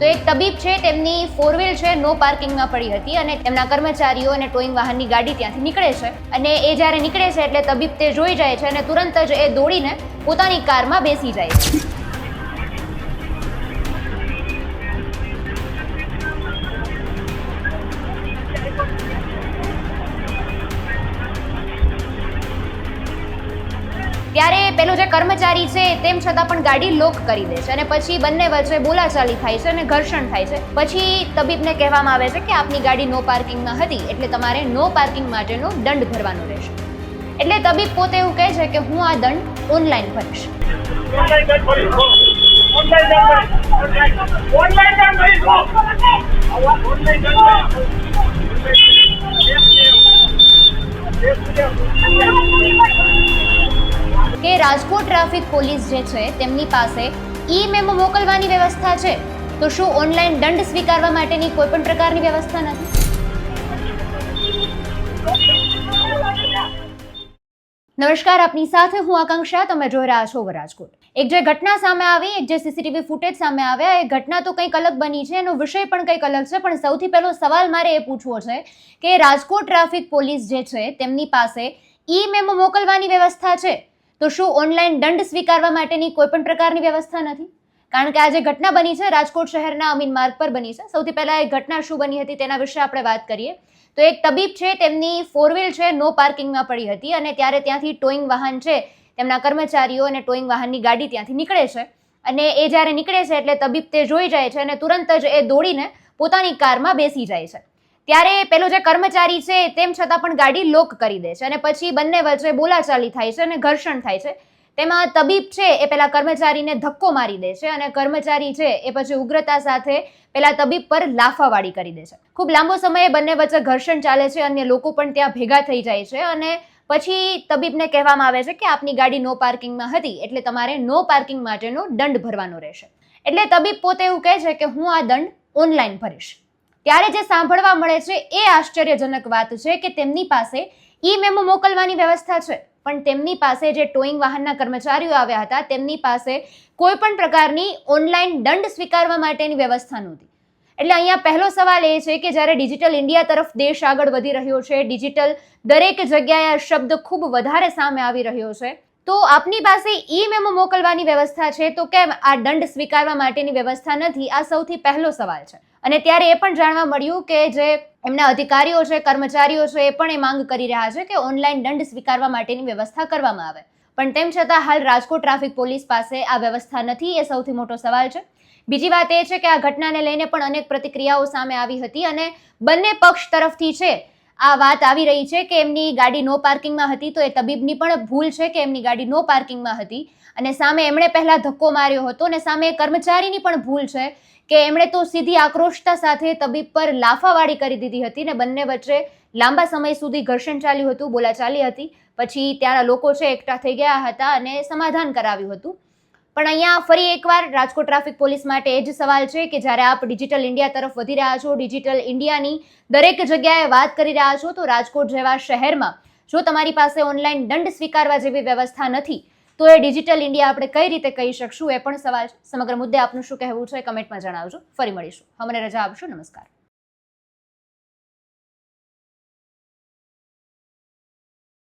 તો એક તબીબ છે, તેમની ફોર વ્હીલ છે નો પાર્કિંગમાં પડી હતી અને તેમના કર્મચારીઓ અને ટોઈંગ વાહનની ગાડી ત્યાંથી નીકળે છે અને એ જ્યારે નીકળે છે એટલે તબીબ તે જોઈ જાય છે અને તુરંત જ એ દોડીને પોતાની કારમાં બેસી જાય છે. ત્યારે પેલો જે કર્મચારી છે તેમ છતાં પણ ગાડી લોક કરી દે છે અને પછી બંને વચ્ચે બોલાચાલી થાય છે અને ઘર્ષણ થાય છે. પછી તબીબને કહેવામાં આવે છે કે આપની ગાડી નો પાર્કિંગમાં હતી એટલે તમારે નો પાર્કિંગ માટેનો દંડ ભરવાનો રહેશે. એટલે તબીબ પોતે એવું કહે છે કે હું આ દંડ ઓનલાઈન ભરીશ. કે રાજકોટ ટ્રાફિક પોલીસ જે છે તેમની પાસે ઈ મેમો મોકલવાની વ્યવસ્થા છે, તો શું ઓનલાઈન દંડ સ્વીકારવા માટેની કોઈ પણ પ્રકારની વ્યવસ્થા નથી? નમસ્કાર, આપની સાથે હું આકાંક્ષા, તમે જોઈ રહ્યા છો રાજકોટ. એક જે ઘટના સામે આવી, એક જે સીસીટીવી ફૂટેજ સામે આવ્યા, એ ઘટના તો કંઈક અલગ બની છે, એનો વિષય પણ કંઈક અલગ છે. પણ સૌથી પહેલો સવાલ મારે એ પૂછવો છે કે રાજકોટ ટ્રાફિક પોલીસ જે છે તેમની પાસે ઈ મેમો મોકલવાની વ્યવસ્થા છે, તો શું ઓનલાઈન દંડ સ્વીકારવા માટેની કોઈ પણ પ્રકારની વ્યવસ્થા નથી? કારણ કે આ જે ઘટના બની છે રાજકોટ શહેરના અમીન માર્ગ પર બની છે. સૌથી પહેલા એ ઘટના શું બની હતી તેના વિશે આપણે વાત કરીએ. તો એક તબીબ છે, તેમની ફોર વ્હીલ છે નો પાર્કિંગમાં પડી હતી અને ત્યારે ત્યાંથી ટોઈંગ વાહન છે, તેમના કર્મચારીઓ અને ટોઈંગ વાહનની ગાડી ત્યાંથી નીકળે છે અને એ જ્યારે નીકળે છે એટલે તબીબ તે જોઈ જાય છે અને તુરંત જ એ દોડીને પોતાની કારમાં બેસી જાય છે. ત્યારે પેલો જે કર્મચારી છે તેમ છતાં પણ ગાડી લોક કરી દે છે અને પછી બંને વચ્ચે બોલાચાલી થાય છે અને ઘર્ષણ થાય છે. તેમાં તબીબ છે એ પેલા કર્મચારીને ધક્કો મારી દે છે અને કર્મચારી છે એ પછી ઉગ્રતા સાથે પેલા તબીબ પર લાફાવાળી કરી દે છે. ખૂબ લાંબો સમય બંને વચ્ચે ઘર્ષણ ચાલે છે, અન્ય લોકો પણ ત્યાં ભેગા થઈ જાય છે અને પછી તબીબને કહેવામાં આવે છે કે આપની ગાડી નો પાર્કિંગમાં હતી એટલે તમારે નો પાર્કિંગ માટેનો દંડ ભરવાનો રહેશે. એટલે તબીબ પોતે એવું કહે છે કે હું આ દંડ ઓનલાઈન ભરીશ. ત્યારે જે સાંભળવા મળે છે એ આશ્ચર્યજનક વાત છે કે તેમની પાસે ઈ મેમો મોકલવાની વ્યવસ્થા છે, પણ તેમની પાસે જે ટોઈંગ વાહનના કર્મચારીઓ આવ્યા હતા તેમની પાસે કોઈ પણ પ્રકારની ઓનલાઈન દંડ સ્વીકારવા માટેની વ્યવસ્થા નહોતી. એટલે અહીંયા પહેલો સવાલ એ છે કે જ્યારે ડિજિટલ ઇન્ડિયા તરફ દેશ આગળ વધી રહ્યો છે, ડિજિટલ દરેક જગ્યાએ આ શબ્દ ખૂબ વધારે સામે આવી રહ્યો છે, તો આપની પાસે ઈ મેમો મોકલવાની વ્યવસ્થા છે તો કેમ આ દંડ સ્વીકારવા માટેની વ્યવસ્થા નથી? આ સૌથી પહેલો સવાલ છે. અને ત્યારે એ પણ જાણવા મળ્યું કે જે એમના અધિકારીઓ છે, કર્મચારીઓ છે, એ પણ એ માંગ કરી રહ્યા છે કે ઓનલાઈન દંડ સ્વીકારવા માટેની વ્યવસ્થા કરવામાં આવે. પણ તેમ છતાં હાલ રાજકોટ ટ્રાફિક પોલીસ પાસે આ વ્યવસ્થા નથી, એ સૌથી મોટો સવાલ છે. બીજી વાત એ છે કે આ ઘટનાને લઈને પણ અનેક પ્રતિક્રિયાઓ સામે આવી હતી અને બંને પક્ષ તરફથી છે આ વાત આવી રહી છે કે એમની ગાડી નો પાર્કિંગમાં હતી, તો એ તબીબની પણ ભૂલ છે કે એમની ગાડી નો પાર્કિંગમાં હતી અને સામે એમણે પહેલા ધક્કો માર્યો હતો અને સામે કર્મચારીની પણ ભૂલ છે કે એમણે તો સીધી આક્રોશતા સાથે તબીબ પર લાફાવાળી કરી દીધી હતી ને બંને વચ્ચે લાંબા સમય સુધી ઘર્ષણ ચાલ્યું હતું, બોલાચાલી હતી. પછી ત્યાંના લોકો છે એકઠા થઈ ગયા હતા અને સમાધાન કરાવ્યું હતું. પણ અહીંયા ફરી એકવાર રાજકોટ ટ્રાફિક પોલીસ માટે એ જ સવાલ છે કે જ્યારે આપ ડિજિટલ ઇન્ડિયા તરફ વધી રહ્યા છો, ડિજિટલ ઇન્ડિયાની દરેક જગ્યાએ વાત કરી રહ્યા છો, તો રાજકોટ જેવા શહેરમાં જો તમારી પાસે ઓનલાઈન દંડ સ્વીકારવા જેવી વ્યવસ્થા નથી તો એ ડિજિટલ ઇન્ડિયા આપણે કઈ રીતે કહી શકશું, એ પણ સવાલ છે. સમગ્ર મુદ્દે આપનું શું કહેવું છે કમેન્ટમાં જણાવજો. ફરી મળીશું. અમને રજા આપશો. નમસ્કાર.